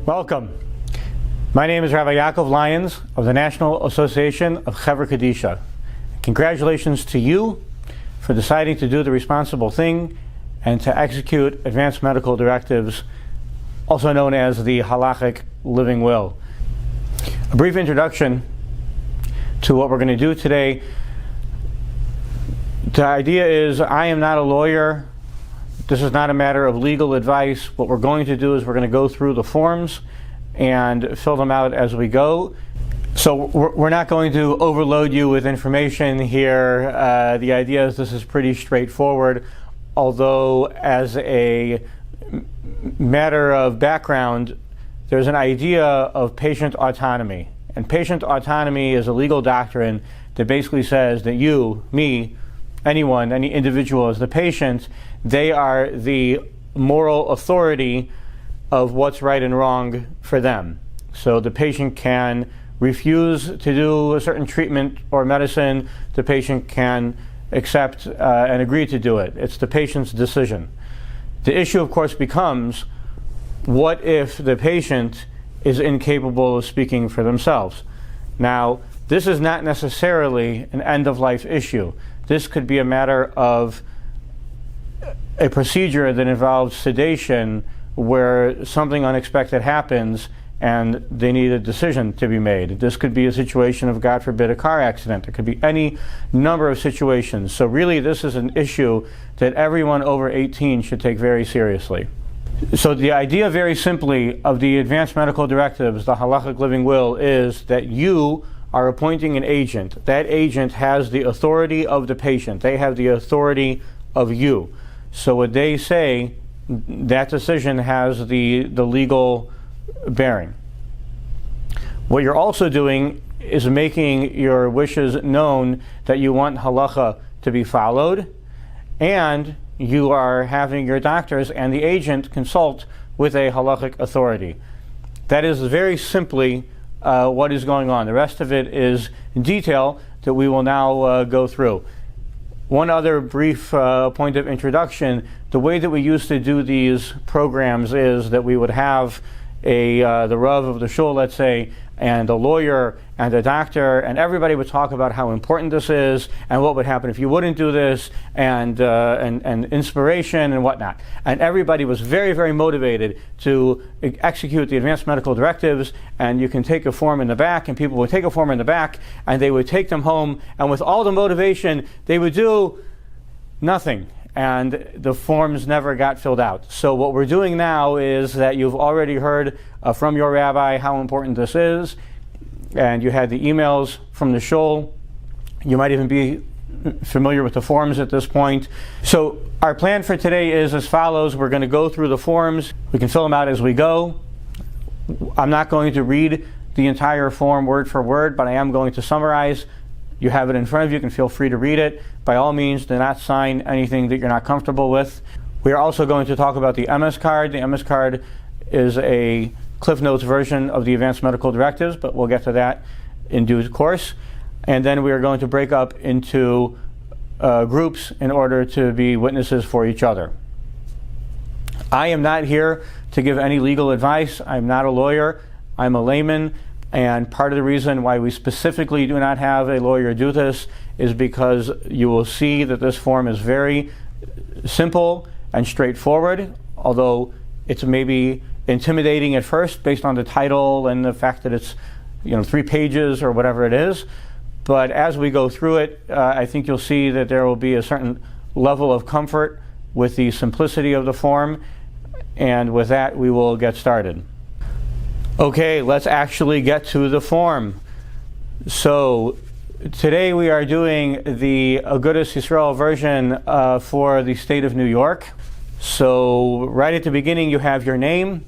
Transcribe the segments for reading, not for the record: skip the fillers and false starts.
Welcome. My name is Rabbi Yaakov Lyons of the National Association of Chevra Kadisha. Congratulations to you for deciding to do the responsible thing and to execute advanced medical directives, also known as the Halachic living will. A brief introduction to what we're going to do today. The idea is I am not a lawyer. This is not a matter of legal advice. What we're going to do is we're going to go through the forms and fill them out as we go. So we're not going to overload you with information here. The idea is this is pretty straightforward, although as a matter of background, there's an idea of patient autonomy. And patient autonomy is a legal doctrine that basically says that you, me, anyone, any individual as the patient, they are the moral authority of what's right and wrong for them. So the patient can refuse to do a certain treatment or medicine. The patient can accept and agree to do it. It's the patient's decision. The issue, of course, becomes, what if the patient is incapable of speaking for themselves? Now, this is not necessarily an end-of-life issue. This could be a matter of a procedure that involves sedation where something unexpected happens and they need a decision to be made. This could be a situation of, God forbid, a car accident. It could be any number of situations. So really, this is an issue that everyone over 18 should take very seriously. So the idea, very simply, of the advanced medical directives, the halachic living will, is that you are appointing an agent. That agent has the authority of the patient. They have the authority of you. So what they say, that decision has the legal bearing. What you're also doing is making your wishes known that you want halacha to be followed, and you are having your doctors and the agent consult with a halachic authority. That is very simply what is going on. The rest of it is detail that we will now go through. One other brief point of introduction: the way that we used to do these programs is that we would have the Rav of the shul, let's say, and a lawyer and a doctor, and everybody would talk about how important this is and what would happen if you wouldn't do this, and inspiration and whatnot. And everybody was very, very motivated to execute the advanced medical directives, and you can take a form in the back, and people would take a form in the back, and they would take them home, and with all the motivation, they would do nothing. And the forms never got filled out. So what we're doing now is that you've already heard from your rabbi how important this is, and you had the emails from the shul. You might even be familiar with the forms at this point. So our plan for today is as follows. We're going to go through the forms. We can fill them out as we go. I'm not going to read the entire form word for word, but I am going to summarize. You have it in front of you. You can feel free to read it. By all means, do not sign anything that you're not comfortable with. We are also going to talk about the MS card. The MS card is a Cliff Notes version of the advanced medical directives, but we'll get to that in due course. And then we are going to break up into groups in order to be witnesses for each other. I am not here to give any legal advice. I'm not a lawyer. I'm a layman. And part of the reason why we specifically do not have a lawyer do this is because you will see that this form is very simple and straightforward, although it's maybe intimidating at first based on the title and the fact that it's 3 pages or whatever it is. But as we go through it, I think you'll see that there will be a certain level of comfort with the simplicity of the form, and with that we will get started. Okay, let's actually get to the form. So today we are doing the Agudas Yisrael version for the state of New York. So right at the beginning you have your name.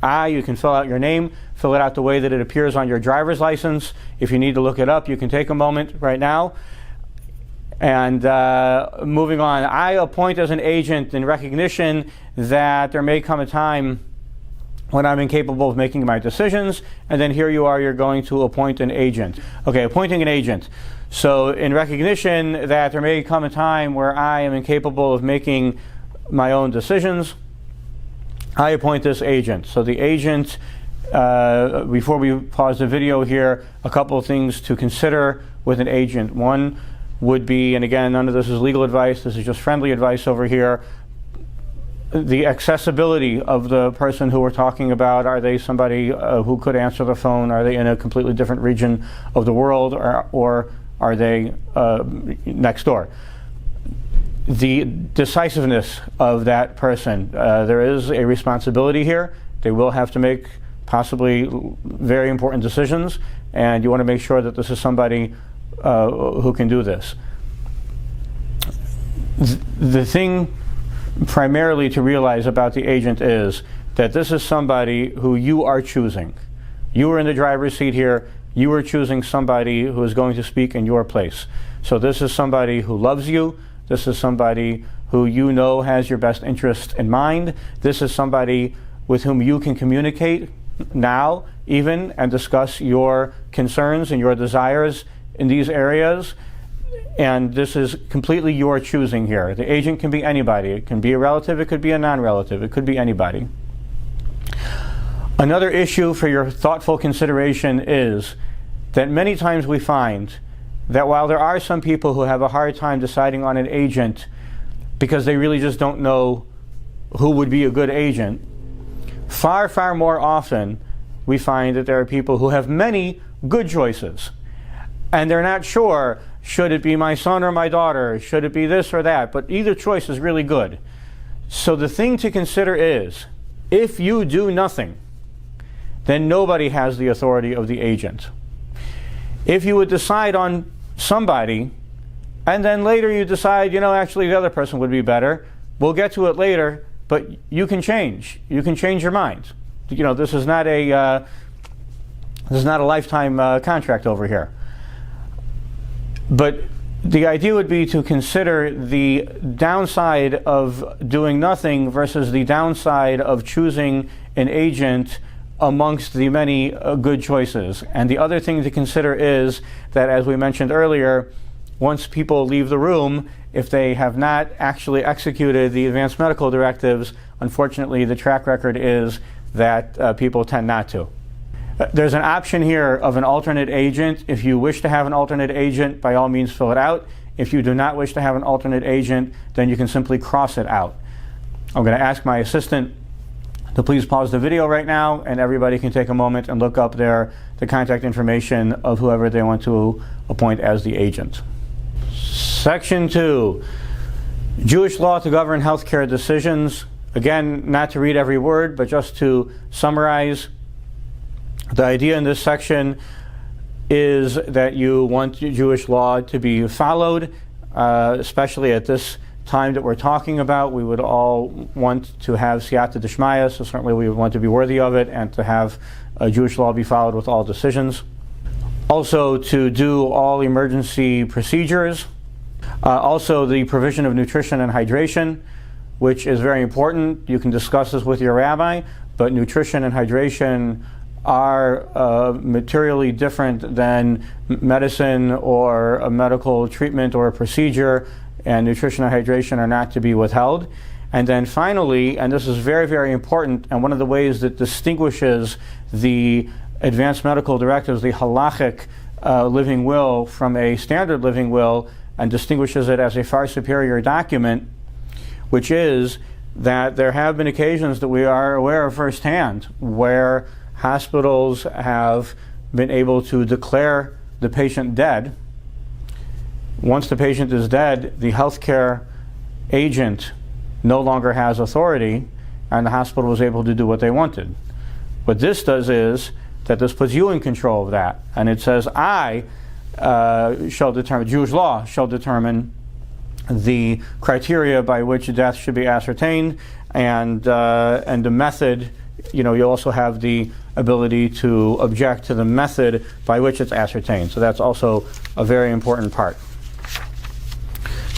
You can fill out your name, fill it out the way that it appears on your driver's license. If you need to look it up, you can take a moment right now. And moving on, I appoint as an agent in recognition that there may come a time when I'm incapable of making my decisions, and then here you are, you're going to appoint an agent. Okay, appointing an agent. So in recognition that there may come a time where I am incapable of making my own decisions, I appoint this agent. So the agent before we pause the video here, a couple of things to consider with an agent. One would be, and again, none of this is legal advice, this is just friendly advice over here, the accessibility of the person who we're talking about. Are they somebody who could answer the phone? Are they in a completely different region of the world, or are they next door? The decisiveness of that person. There is a responsibility here. They will have to make possibly very important decisions, and you want to make sure that this is somebody who can do this. The thing primarily to realize about the agent is that this is somebody who you are choosing. You are in the driver's seat here. You are choosing somebody who is going to speak in your place. So this is somebody who loves you. This is somebody who you know has your best interest in mind. This is somebody with whom you can communicate now even and discuss your concerns and your desires in these areas. And this is completely your choosing here. The agent can be anybody. It can be a relative, it could be a non-relative, it could be anybody. Another issue for your thoughtful consideration is that many times we find that while there are some people who have a hard time deciding on an agent because they really just don't know who would be a good agent, far, far more often we find that there are people who have many good choices. And they're not sure, should it be my son or my daughter? Should it be this or that? But either choice is really good. So the thing to consider is, if you do nothing, then nobody has the authority of the agent. If you would decide on somebody, and then later you decide, actually the other person would be better, we'll get to it later, but you can change. You can change your mind. This is not a lifetime contract over here. But the idea would be to consider the downside of doing nothing versus the downside of choosing an agent amongst the many good choices. And the other thing to consider is that, as we mentioned earlier, once people leave the room, if they have not actually executed the advanced medical directives, unfortunately the track record is that people tend not to. There's an option here of an alternate agent. If you wish to have an alternate agent, by all means fill it out. If you do not wish to have an alternate agent, then you can simply cross it out. I'm going to ask my assistant to please pause the video right now, and everybody can take a moment and look up the contact information of whoever they want to appoint as the agent. Section 2, Jewish law to govern healthcare decisions. Again, not to read every word, but just to summarize. The idea in this section is that you want Jewish law to be followed, especially at this time that we're talking about. We would all want to have siyata d'shmaya, so certainly we would want to be worthy of it and to have Jewish law be followed with all decisions. Also to do all emergency procedures. Also the provision of nutrition and hydration, which is very important. You can discuss this with your rabbi, but nutrition and hydration are materially different than medicine or a medical treatment or a procedure, and nutrition and hydration are not to be withheld. And then finally, and this is very, very important, and one of the ways that distinguishes the advanced medical directives, the Halachic living will, from a standard living will, and distinguishes it as a far superior document, which is that there have been occasions that we are aware of firsthand where hospitals have been able to declare the patient dead. Once the patient is dead, the healthcare agent no longer has authority, and the hospital was able to do what they wanted. What this does is that this puts you in control of that, and it says, I shall determine, Jewish law shall determine the criteria by which death should be ascertained, and the method. You also have the ability to object to the method by which it's ascertained. So that's also a very important part.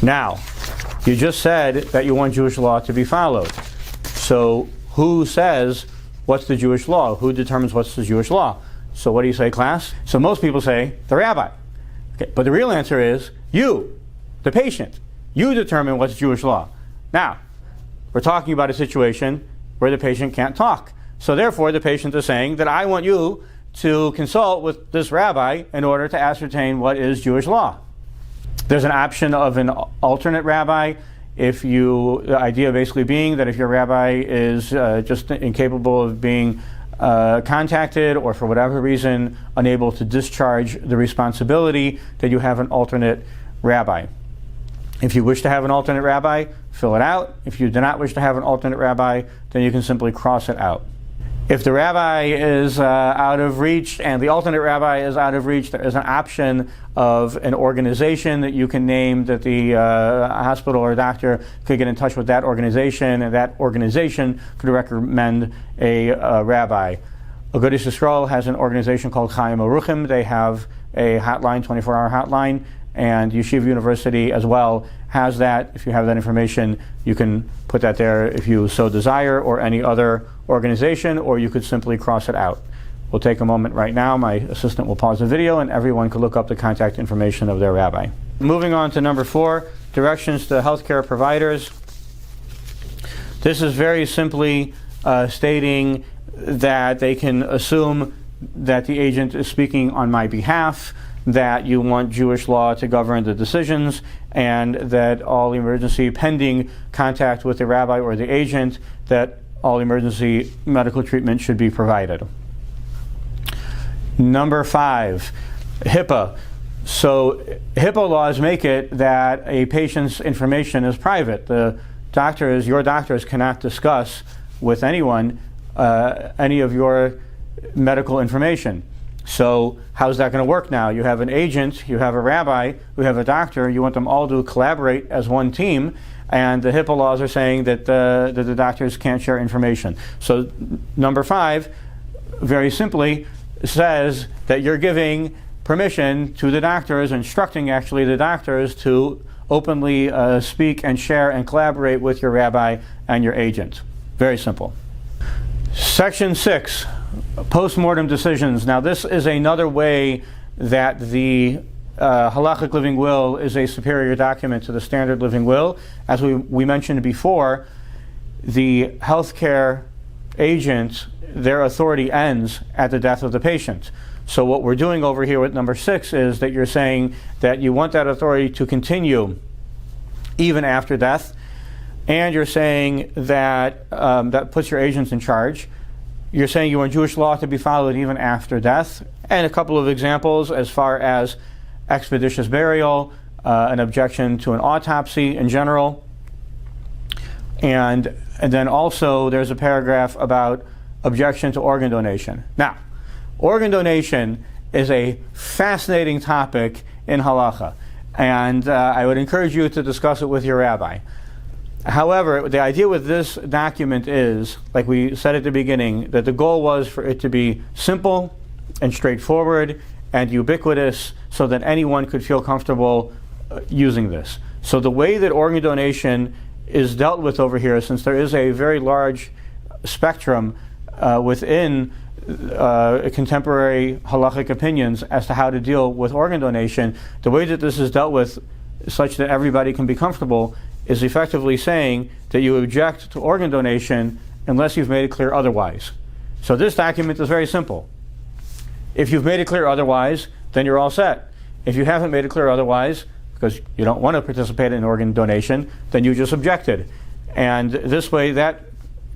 Now, you just said that you want Jewish law to be followed. So who says what's the Jewish law? Who determines what's the Jewish law? So what do you say, class? So most people say the rabbi. Okay, but the real answer is you, the patient. You determine what's Jewish law. Now, we're talking about a situation where the patient can't talk. So therefore, the patient is saying that I want you to consult with this rabbi in order to ascertain what is Jewish law. There's an option of an alternate rabbi. The idea basically being that if your rabbi is just incapable of being contacted, or for whatever reason unable to discharge the responsibility, that you have an alternate rabbi. If you wish to have an alternate rabbi, fill it out. If you do not wish to have an alternate rabbi, then you can simply cross it out. If the rabbi is out of reach and the alternate rabbi is out of reach, there is an option of an organization that you can name, that the hospital or doctor could get in touch with that organization, and that organization could recommend a rabbi. Agudas Yisrael has an organization called Chaim Aruchim. They have a hotline, 24-hour hotline, and Yeshiva University as well has that. If you have that information, you can put that there if you so desire, or any other organization, or you could simply cross it out. We'll take a moment right now. My assistant will pause the video, and everyone can look up the contact information of their rabbi. Moving on to number 4, directions to healthcare providers. This is very simply stating that they can assume that the agent is speaking on my behalf, that you want Jewish law to govern the decisions, and that all emergency pending contact with the rabbi or the agent, that all emergency medical treatment should be provided. Number 5, HIPAA. So HIPAA laws make it that a patient's information is private. Your doctors cannot discuss with anyone any of your medical information. So how's that going to work now? You have an agent, you have a rabbi, you have a doctor, you want them all to collaborate as one team, and the HIPAA laws are saying that the doctors can't share information. So number 5, very simply, says that you're giving permission to the doctors, instructing actually the doctors to openly speak and share and collaborate with your rabbi and your agent. Very simple. Section 6, post-mortem decisions. Now this is another way that the Halachic living will is a superior document to the standard living will. As we mentioned before, the healthcare agent, their authority ends at the death of the patient. So what we're doing over here with number 6 is that you're saying that you want that authority to continue even after death, and you're saying that that puts your agents in charge. You're saying you want Jewish law to be followed even after death, and a couple of examples as far as expeditious burial, an objection to an autopsy in general, and then also there's a paragraph about objection to organ donation. Now, organ donation is a fascinating topic in halacha, and I would encourage you to discuss it with your rabbi. However, the idea with this document is, like we said at the beginning, that the goal was for it to be simple and straightforward and ubiquitous so that anyone could feel comfortable using this. So the way that organ donation is dealt with over here, since there is a very large spectrum within contemporary halachic opinions as to how to deal with organ donation, the way that this is dealt with such that everybody can be comfortable is effectively saying that you object to organ donation unless you've made it clear otherwise. So this document is very simple. If you've made it clear otherwise, then you're all set. If you haven't made it clear otherwise, because you don't want to participate in organ donation, then you just objected. And this way, that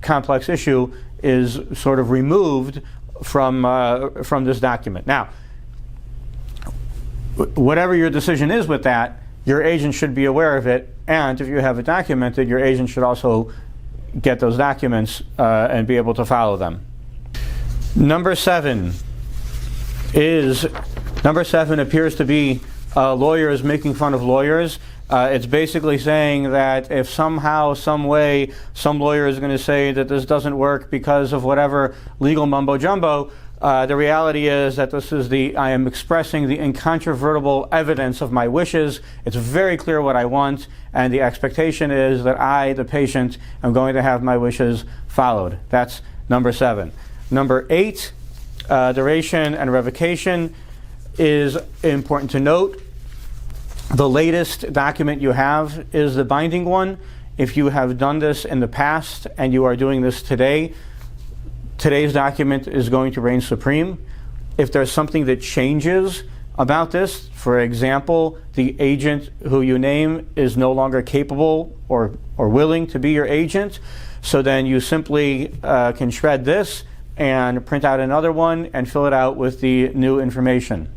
complex issue is sort of removed from this document. Now, whatever your decision is with that, your agent should be aware of it, and if you have it documented, your agent should also get those documents and be able to follow them. Number 7 appears to be lawyers making fun of lawyers. It's basically saying that if somehow, some way, some lawyer is going to say that this doesn't work because of whatever legal mumbo jumbo, the reality is that I am expressing the incontrovertible evidence of my wishes. It's very clear what I want, and the expectation is that I, the patient, am going to have my wishes followed. That's number 7. Number 8, duration and revocation is important to note. The latest document you have is the binding one. If you have done this in the past and you are doing this today today's document is going to reign supreme. If there's something that changes about this, for example, the agent who you name is no longer capable or willing to be your agent, so then you simply can shred this and print out another one and fill it out with the new information.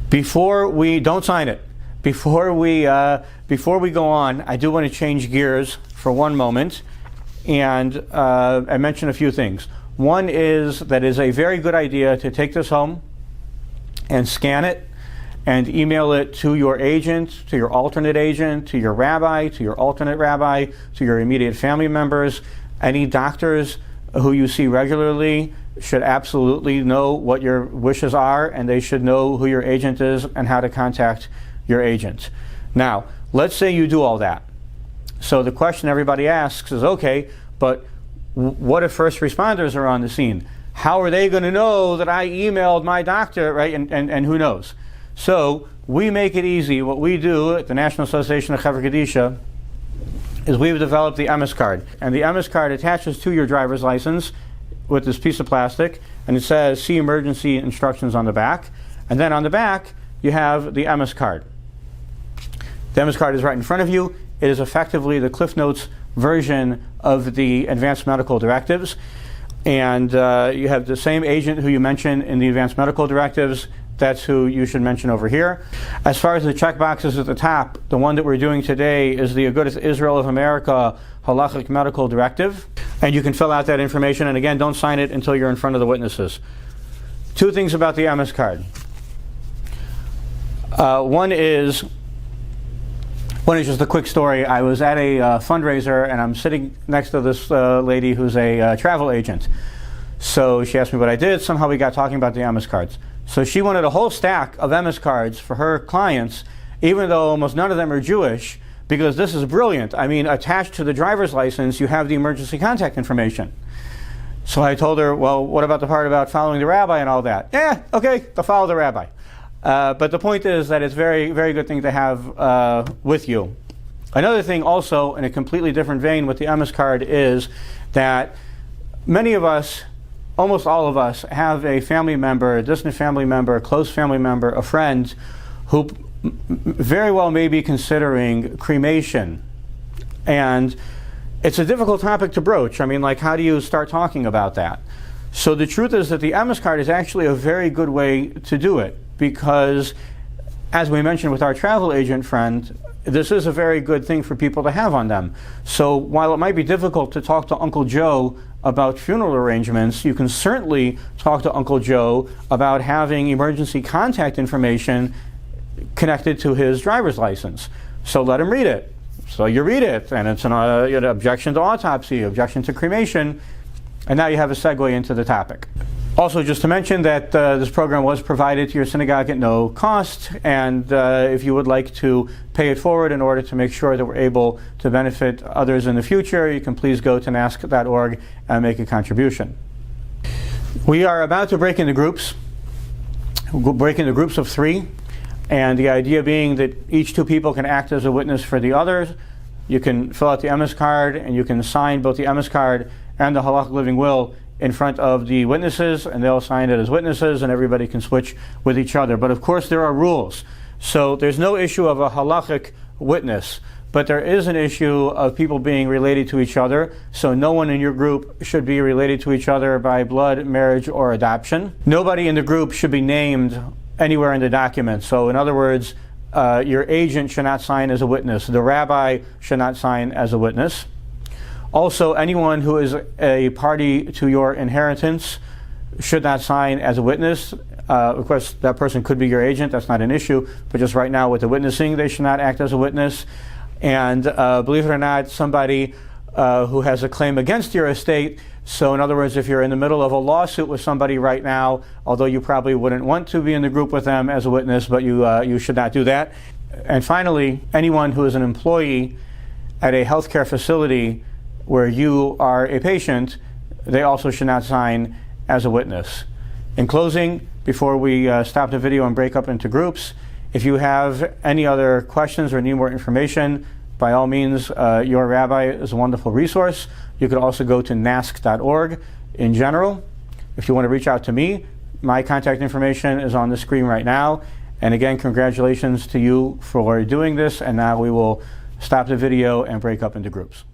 Don't sign it. Before we go on, I do want to change gears for one moment and I mention a few things. One is that it is a very good idea to take this home and scan it and email it to your agent, to your alternate agent, to your rabbi, to your alternate rabbi, to your immediate family members. Any doctors who you see regularly should absolutely know what your wishes are, and they should know who your agent is and how to contact your agent. Now, let's say you do all that. So the question everybody asks is, okay, but what if first responders are on the scene? How are they going to know that I emailed my doctor, right? And who knows? So we make it easy. What we do at the National Association of Chevra Kadisha is we've developed the MS card. And the MS card attaches to your driver's license with this piece of plastic, and it says, see emergency instructions on the back. And then on the back, you have the MS card. The MS card is right in front of you. It is effectively the Cliff Notes version of the Advanced Medical Directives. And you have the same agent who you mention in the Advanced Medical Directives. That's who you should mention over here. As far as the checkboxes at the top, the one that we're doing today is the Agudas Israel of America Halachic Medical Directive. And you can fill out that information. And again, don't sign it until you're in front of the witnesses. Two things about the MS card. One is just a quick story. I was at a fundraiser, and I'm sitting next to this lady who's a travel agent. So she asked me what I did. Somehow we got talking about the MS cards. So she wanted a whole stack of MS cards for her clients, even though almost none of them are Jewish, because this is brilliant. I mean, attached to the driver's license, you have the emergency contact information. So I told her, well, what about the part about following the rabbi and all that? Yeah, okay, they'll follow the rabbi. But the point is that it's a very, very good thing to have with you. Another thing also, in a completely different vein with the MS card, is that many of us, almost all of us, have a family member, a distant family member, a close family member, a friend who very well may be considering cremation. And it's a difficult topic to broach. I mean, like, how do you start talking about that? So the truth is that the MS card is actually a very good way to do it, because, as we mentioned with our travel agent friend, this is a very good thing for people to have on them. So while it might be difficult to talk to Uncle Joe about funeral arrangements, you can certainly talk to Uncle Joe about having emergency contact information connected to his driver's license. So let him read it. So you read it, and it's an objection to autopsy, objection to cremation, and now you have a segue into the topic. Also, just to mention that this program was provided to your synagogue at no cost, and if you would like to pay it forward in order to make sure that we're able to benefit others in the future, you can please go to nask.org and make a contribution. We are about to break into groups. We'll break into groups of 3, and the idea being that each 2 people can act as a witness for the others. You can fill out the MS card, and you can sign both the MS card and the Halachic Living Will in front of the witnesses, and they'll sign it as witnesses, and everybody can switch with each other. But of course there are rules. So there's no issue of a halachic witness, but there is an issue of people being related to each other. So no one in your group should be related to each other by blood, marriage, or adoption. Nobody in the group should be named anywhere in the document. So in other words, your agent should not sign as a witness. The rabbi should not sign as a witness. Also, anyone who is a party to your inheritance should not sign as a witness. Of course, that person could be your agent. That's not an issue. But just right now with the witnessing, they should not act as a witness. And believe it or not, somebody who has a claim against your estate. So in other words, if you're in the middle of a lawsuit with somebody right now, although you probably wouldn't want to be in the group with them as a witness, but you should not do that. And finally, anyone who is an employee at a healthcare facility where you are a patient, they also should not sign as a witness. In closing, before we stop the video and break up into groups, if you have any other questions or need more information, by all means, your rabbi is a wonderful resource. You could also go to nask.org. in general. If you want to reach out to me, my contact information is on the screen right now. And again, congratulations to you for doing this, and now we will stop the video and break up into groups.